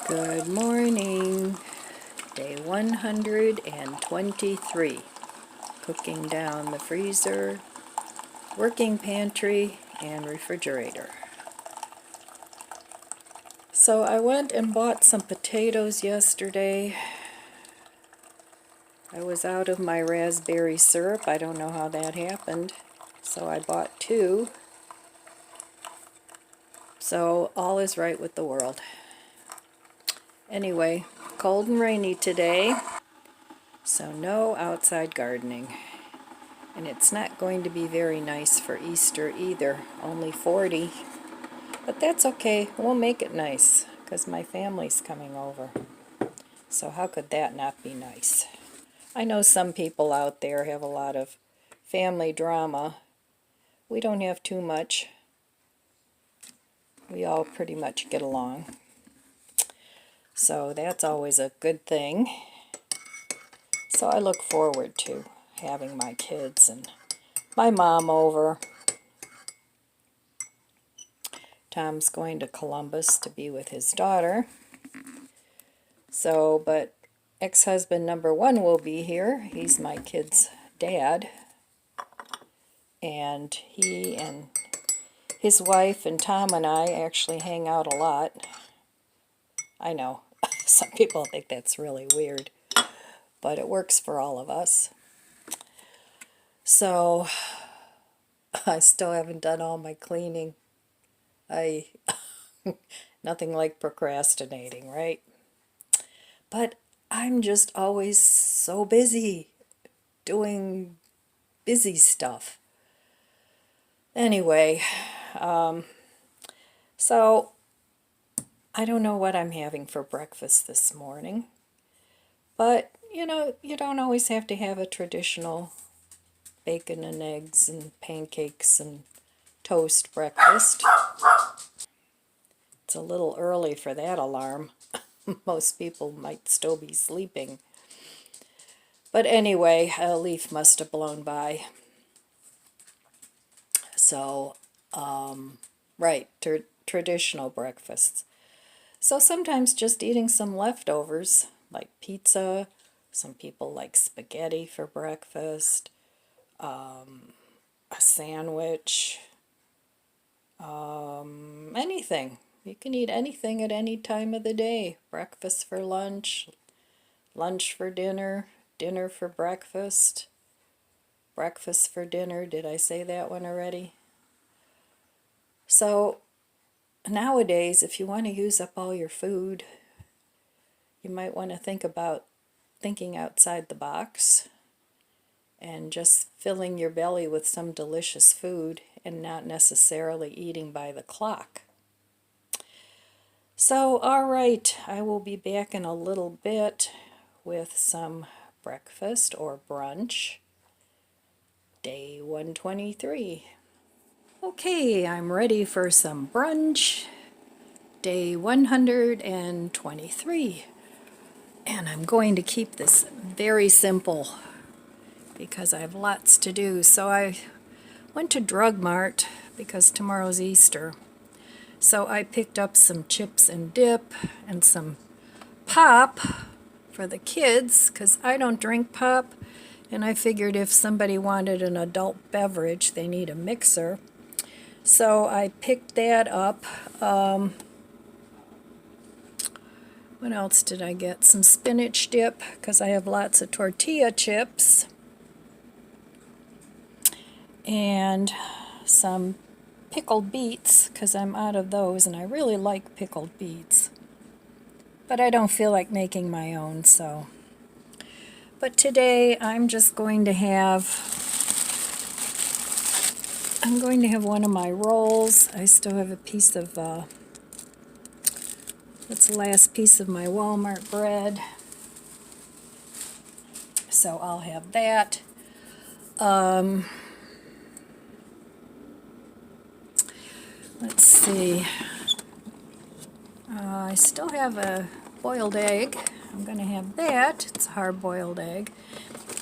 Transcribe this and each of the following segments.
Good morning, day 123. Cooking down the freezer, working pantry, and refrigerator. So I went and bought some potatoes yesterday. I was out of my raspberry syrup. I don't know how that happened. So I bought 2. So all is right with the world. Anyway, cold and rainy today, so no outside gardening. And it's not going to be very nice for Easter either, only 40. But that's okay, we'll make it nice, because my family's coming over. So how could that not be nice? I know some people out there have a lot of family drama. We don't have too much. We all pretty much get along. So that's always a good thing. So I look forward to having my kids and my mom over. Tom's going to Columbus to be with his daughter. So, but ex-husband number 1 will be here. He's my kid's dad. And he and his wife and Tom and I actually hang out a lot. I know, some people think that's really weird, but it works for all of us. So, I still haven't done all my cleaning. Nothing like procrastinating, right? But I'm just always so busy doing busy stuff. Anyway, so I don't know what I'm having for breakfast this morning. But, you know, you don't always have to have a traditional bacon and eggs and pancakes and toast breakfast. It's a little early for that alarm. Most people might still be sleeping. But anyway, a leaf must have blown by. So, right, traditional breakfasts. So sometimes just eating some leftovers, like pizza. Some people like spaghetti for breakfast. A sandwich. Anything. You can eat anything at any time of the day. Breakfast for lunch, lunch for dinner, dinner for breakfast, breakfast for dinner. Did I say that one already? So nowadays, if you want to use up all your food, you might want to think about thinking outside the box and just filling your belly with some delicious food and not necessarily eating by the clock. So, all right, I will be back in a little bit with some breakfast or brunch. Day 123. Okay, I'm ready for some brunch. Day 123. And I'm going to keep this very simple because I have lots to do. So I went to Drug Mart because tomorrow's Easter. So I picked up some chips and dip and some pop for the kids because I don't drink pop. And I figured if somebody wanted an adult beverage, they need a mixer. So I picked that up. What else did I get? Some spinach dip because I have lots of tortilla chips. And some pickled beets because I'm out of those and I really like pickled beets. But I don't feel like making my own, so. But today I'm just going to have one of my rolls. I still have a piece of that's the last piece of my Walmart bread. So I'll have that. Let's see. I still have a boiled egg. I'm going to have that. It's a hard-boiled egg.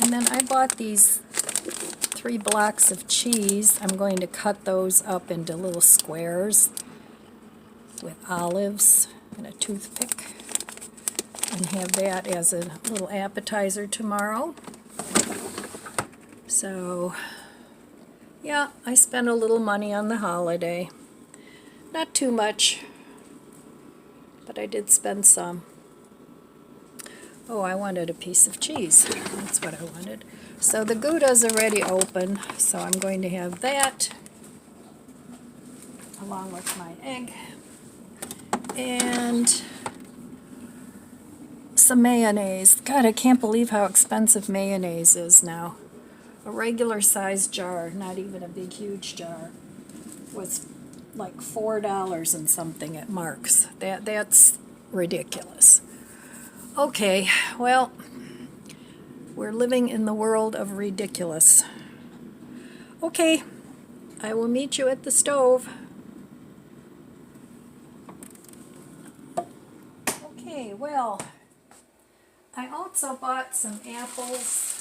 And then I bought these 3 blocks of cheese. I'm going to cut those up into little squares with olives and a toothpick. and have that as a little appetizer tomorrow. So, yeah, I spent a little money on the holiday. Not too much, but I did spend some. Oh, I wanted a piece of cheese. That's what I wanted. So the Gouda's already open, so I'm going to have that along with my egg and some mayonnaise. God, I can't believe how expensive mayonnaise is now. A regular sized jar, not even a big huge jar, was like $4 and something at Mark's. That's ridiculous. Okay, well, we're living in the world of ridiculous. Okay, I will meet you at the stove. Okay, well, I also bought some apples.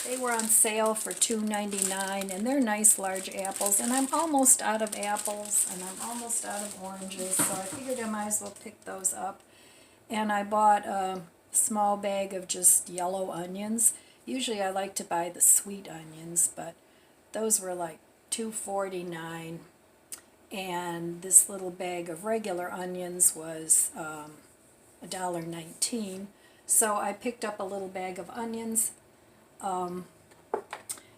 They were on sale for $2.99, and they're nice large apples. And I'm almost out of apples, and I'm almost out of oranges, so I figured I might as well pick those up. And I bought a small bag of just yellow onions. Usually I like to buy the sweet onions, but those were like $2.49. And this little bag of regular onions was $1.19. So I picked up a little bag of onions.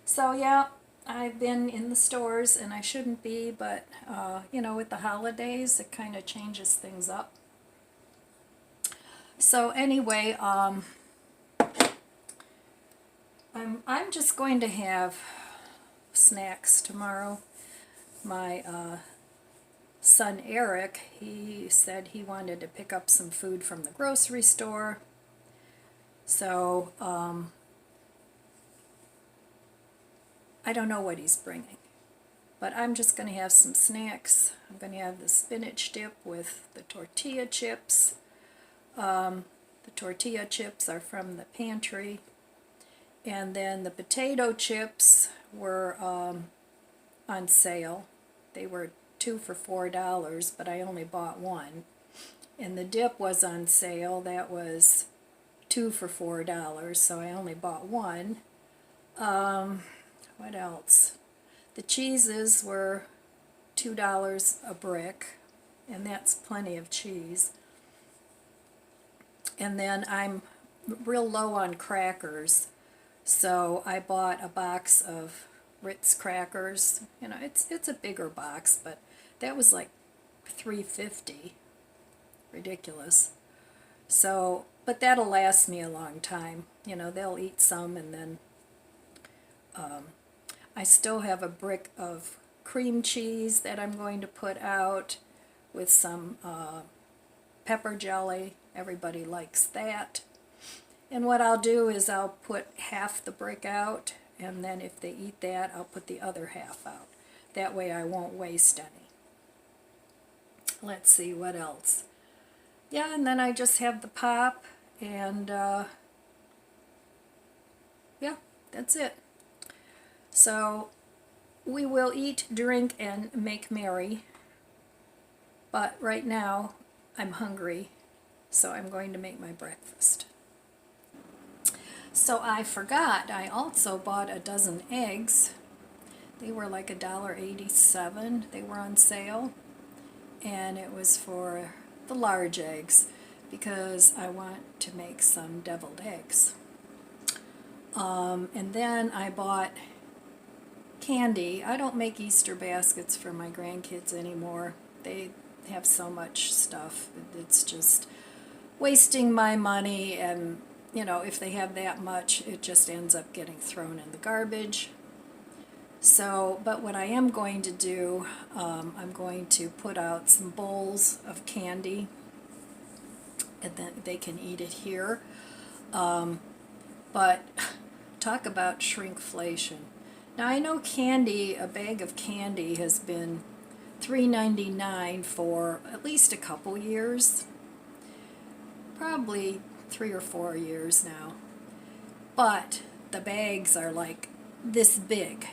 So yeah, I've been in the stores, and I shouldn't be, but you know, with the holidays, it kind of changes things up. So anyway, I'm just going to have snacks tomorrow. My son Eric, he said he wanted to pick up some food from the grocery store. So I don't know what he's bringing, but I'm just going to have some snacks. I'm going to have the spinach dip with the tortilla chips. The tortilla chips are from the Pantry, and then the potato chips were on sale. They were 2 for $4, but I only bought one. And the dip was on sale. That was 2 for $4, so I only bought one. What else? The cheeses were $2 a brick, and that's plenty of cheese. And then I'm real low on crackers, so I bought a box of Ritz crackers. You know, it's a bigger box, but that was like $3.50. Ridiculous. So, but that'll last me a long time. You know, they'll eat some, and then I still have a brick of cream cheese that I'm going to put out with some pepper jelly. Everybody likes that. And what I'll do is I'll put half the brick out, and then if they eat that, I'll put the other half out. That way I won't waste any. Let's see, what else? Yeah, and then I just have the pop, and yeah, that's it. So we will eat, drink, and make merry. But right now I'm hungry, so I'm going to make my breakfast. So I forgot, I also bought a dozen eggs. They were like $1.87. They were on sale, and it was for the large eggs because I want to make some deviled eggs. And then I bought candy. I don't make Easter baskets for my grandkids anymore. They have so much stuff. It's just wasting my money, and you know, if they have that much, it just ends up getting thrown in the garbage. So, but what I am going to do, I'm going to put out some bowls of candy, and then they can eat it here. But talk about shrinkflation. Now I know candy, a bag of candy has been $3.99 for at least a couple years, probably 3 or 4 years now, but the bags are like this big.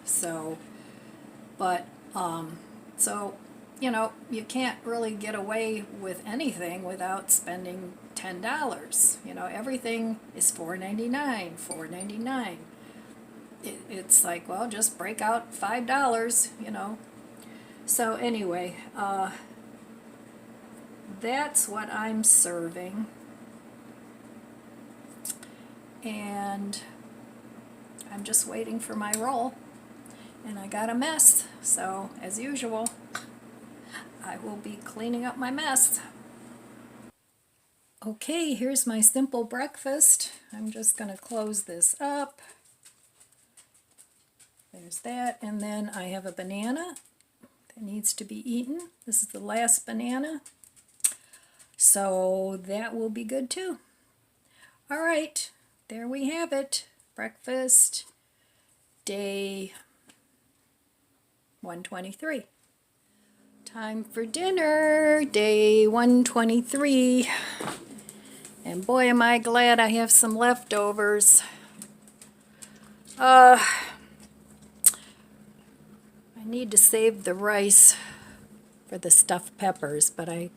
So, but so you know, you can't really get away with anything without spending $10. You know, everything is $4.99, $4.99. It's like, well, just break out $5, you know. So anyway, that's what I'm serving. And I'm just waiting for my roll. And I got a mess, so as usual, I will be cleaning up my mess. Okay, here's my simple breakfast. I'm just going to close this up. There's that, and then I have a banana that needs to be eaten. This is the last banana, so that will be good too. All right, there we have it. Breakfast, day 123. Time for dinner, day 123. And boy, am I glad I have some leftovers. I need to save the rice for the stuffed peppers, but I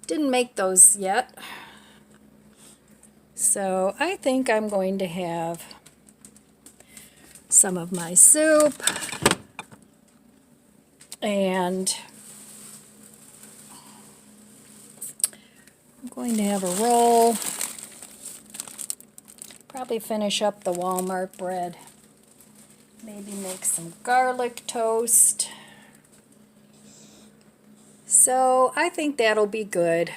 didn't make those yet. So I think I'm going to have some of my soup and I'm going to have a roll. Probably finish up the Walmart bread. Maybe make some garlic toast. So I think that'll be good.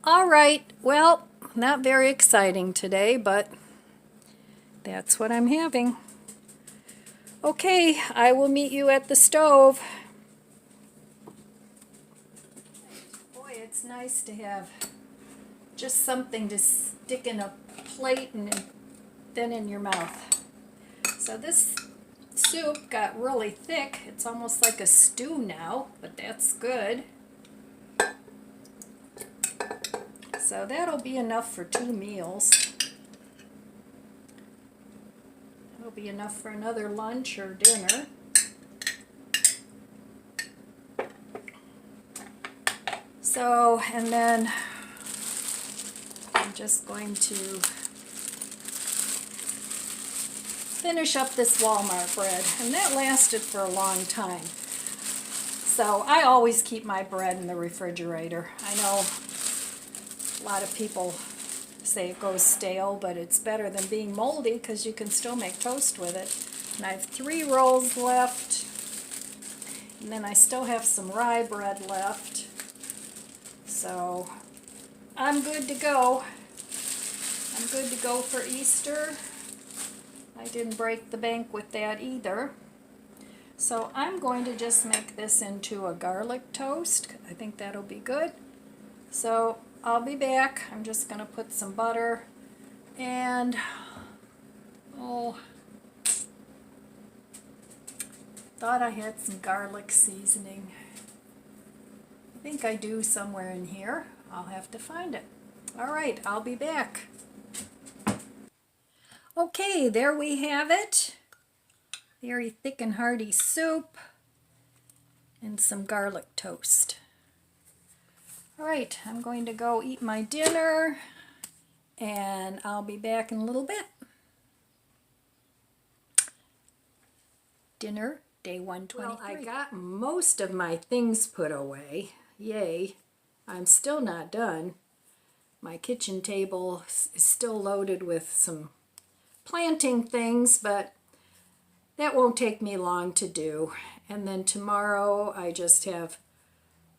All right, well, not very exciting today, but that's what I'm having. Okay, I will meet you at the stove. Boy, it's nice to have just something to stick in a plate and then in your mouth. So this soup got really thick. It's almost like a stew now, but that's good. So that'll be enough for 2 meals. That'll be enough for another lunch or dinner. So, and then I'm just going to finish up this Walmart bread, and that lasted for a long time. So I always keep my bread in the refrigerator. I know a lot of people say it goes stale, but it's better than being moldy because you can still make toast with it. And I have 3 rolls left, and then I still have some rye bread left. So I'm good to go. I'm good to go for Easter. I didn't break the bank with that either. So I'm going to just make this into a garlic toast. I think that'll be good. So I'll be back. I'm just going to put some butter and, thought I had some garlic seasoning. I think I do somewhere in here. I'll have to find it. All right, I'll be back. Okay, there we have it. Very thick and hearty soup and some garlic toast. All right, I'm going to go eat my dinner and I'll be back in a little bit. Dinner, day 123. Well, I got most of my things put away. Yay. I'm still not done. My kitchen table is still loaded with some planting things, but that won't take me long to do. And then tomorrow I just have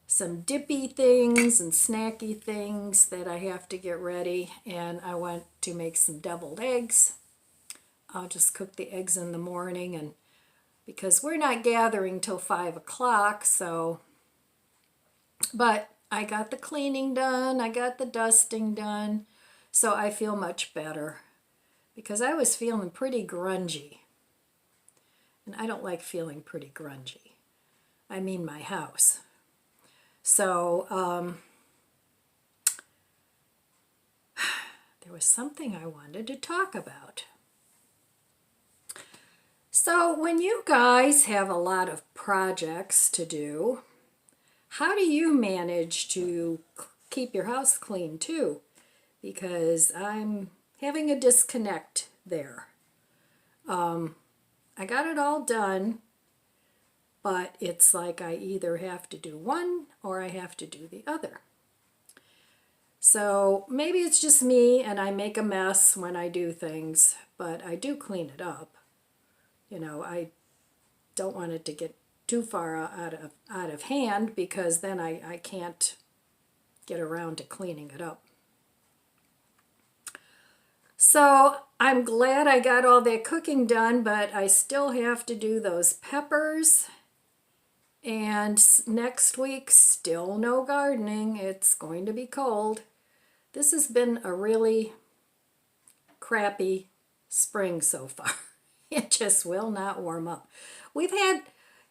some dippy things and snacky things that I have to get ready, and I want to make some deviled eggs. I'll just cook the eggs in the morning, and because we're not gathering till 5 o'clock, so, but I got the cleaning done, I got the dusting done, so I feel much better because I was feeling pretty grungy, and I don't like feeling pretty grungy. I mean my house. So there was something I wanted to talk about. So when you guys have a lot of projects to do, how do you manage to keep your house clean too? Because I'm having a disconnect there. I got it all done, but it's like I either have to do one or I have to do the other. So maybe it's just me and I make a mess when I do things, but I do clean it up. You know, I don't want it to get too far out of hand, because then I can't get around to cleaning it up. So I'm glad I got all that cooking done, but I still have to do those peppers. And next week, still no gardening. It's going to be cold. This has been a really crappy spring so far. It just will not warm up. We've had,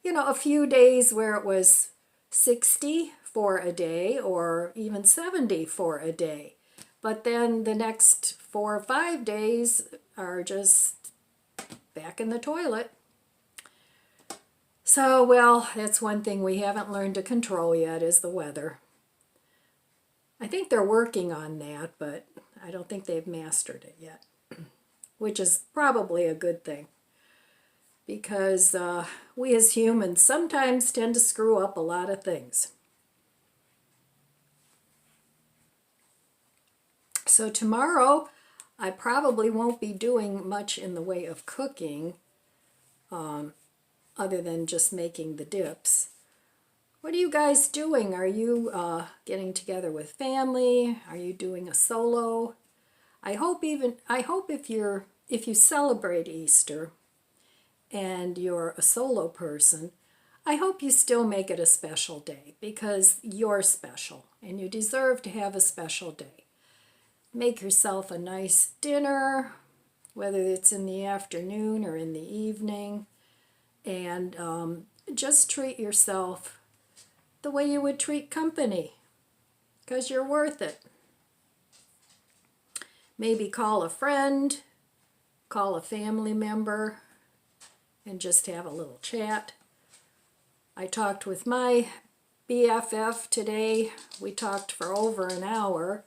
a few days where it was 60 for a day or even 70 for a day. But then the next 4 or 5 days are just back in the toilet. So, well, that's one thing we haven't learned to control yet, is the weather. I think they're working on that, but I don't think they've mastered it yet, which is probably a good thing, because we as humans sometimes tend to screw up a lot of things. So tomorrow, I probably won't be doing much in the way of cooking, other than just making the dips. What are you guys doing? Are you getting together with family? Are you doing a solo? I hope if you celebrate Easter and you're a solo person, I hope you still make it a special day, because you're special and you deserve to have a special day. Make yourself a nice dinner, whether it's in the afternoon or in the evening, and just treat yourself the way you would treat company, because you're worth it. Maybe call a friend, call a family member, and just have a little chat. I talked with my BFF today. We talked for over an hour,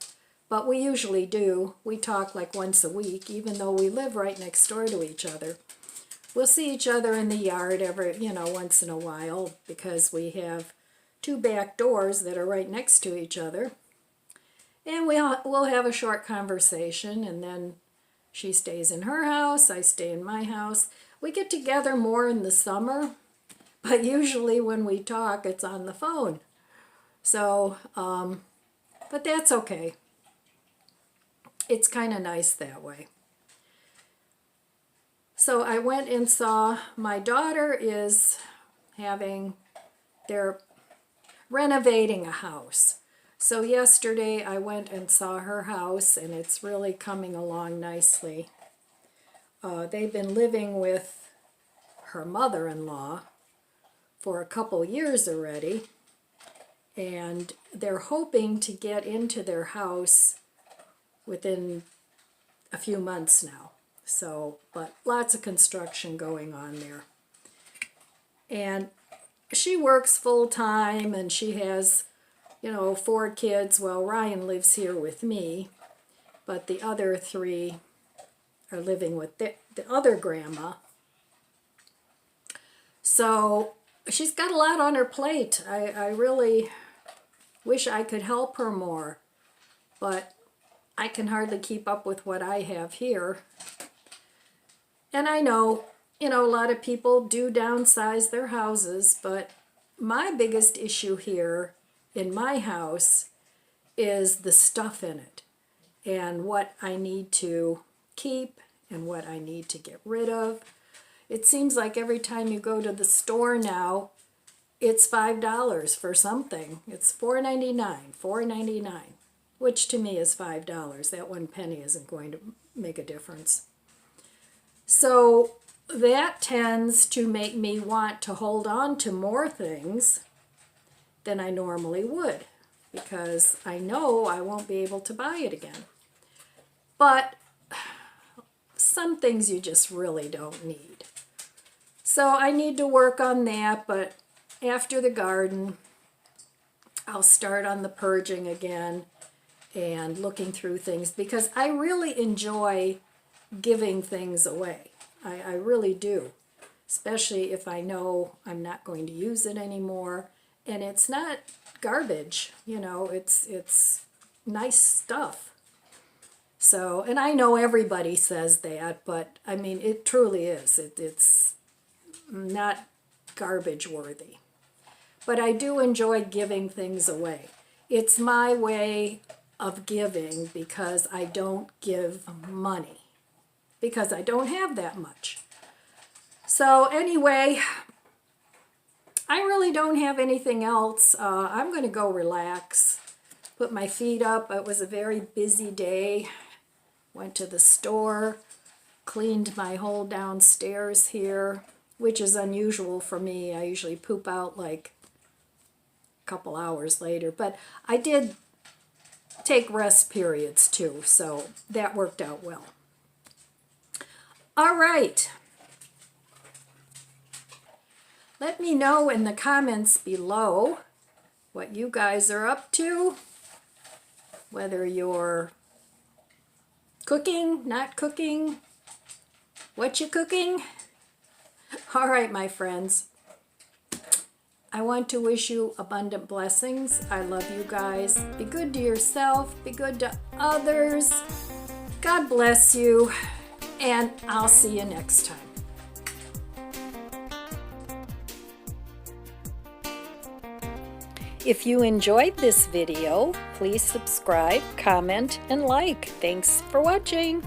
but we usually do. We talk like once a week, even though we live right next door to each other. We'll see each other in the yard once in a while, because we have 2 back doors that are right next to each other. And we'll have a short conversation, and then she stays in her house, I stay in my house. We get together more in the summer, but usually when we talk, it's on the phone. So, but that's okay. It's kind of nice that way. So I went and saw, my daughter is they're renovating a house. So yesterday I went and saw her house, and it's really coming along nicely. They've been living with her mother-in-law for a couple years already, and they're hoping to get into their house within a few months now. So, but lots of construction going on there. And she works full-time, and she has 4 kids. Well, Ryan lives here with me, but the other 3 are living with the other grandma. So she's got a lot on her plate. I really wish I could help her more, but I can hardly keep up with what I have here. And I know, a lot of people do downsize their houses, but my biggest issue here in my house is the stuff in it, and what I need to keep and what I need to get rid of. It seems like every time you go to the store now, it's $5 for something. It's $4.99, which to me is $5. That 1 penny isn't going to make a difference. So that tends to make me want to hold on to more things than I normally would, because I know I won't be able to buy it again. But some things you just really don't need. So I need to work on that, but after the garden, I'll start on the purging again and looking through things, because I really enjoy giving things away. I really do, especially if I know I'm not going to use it anymore. And it's not garbage, you know, it's nice stuff. So, and I know everybody says that, but I mean, it truly is. It's not garbage worthy. But I do enjoy giving things away. It's my way of giving because I don't give money, because I don't have that much. So anyway, I really don't have anything else. I'm going to go relax, put my feet up. It was a very busy day. Went to the store, cleaned my whole downstairs here, which is unusual for me. I usually poop out like a couple hours later, but I did take rest periods too, so that worked out well. All right. Let me know in the comments below what you guys are up to, whether you're cooking, not cooking, what you cooking. All right, my friends. I want to wish you abundant blessings. I love you guys. Be good to yourself. Be good to others. God bless you. And I'll see you next time. If you enjoyed this video, please subscribe, comment, and like. Thanks for watching.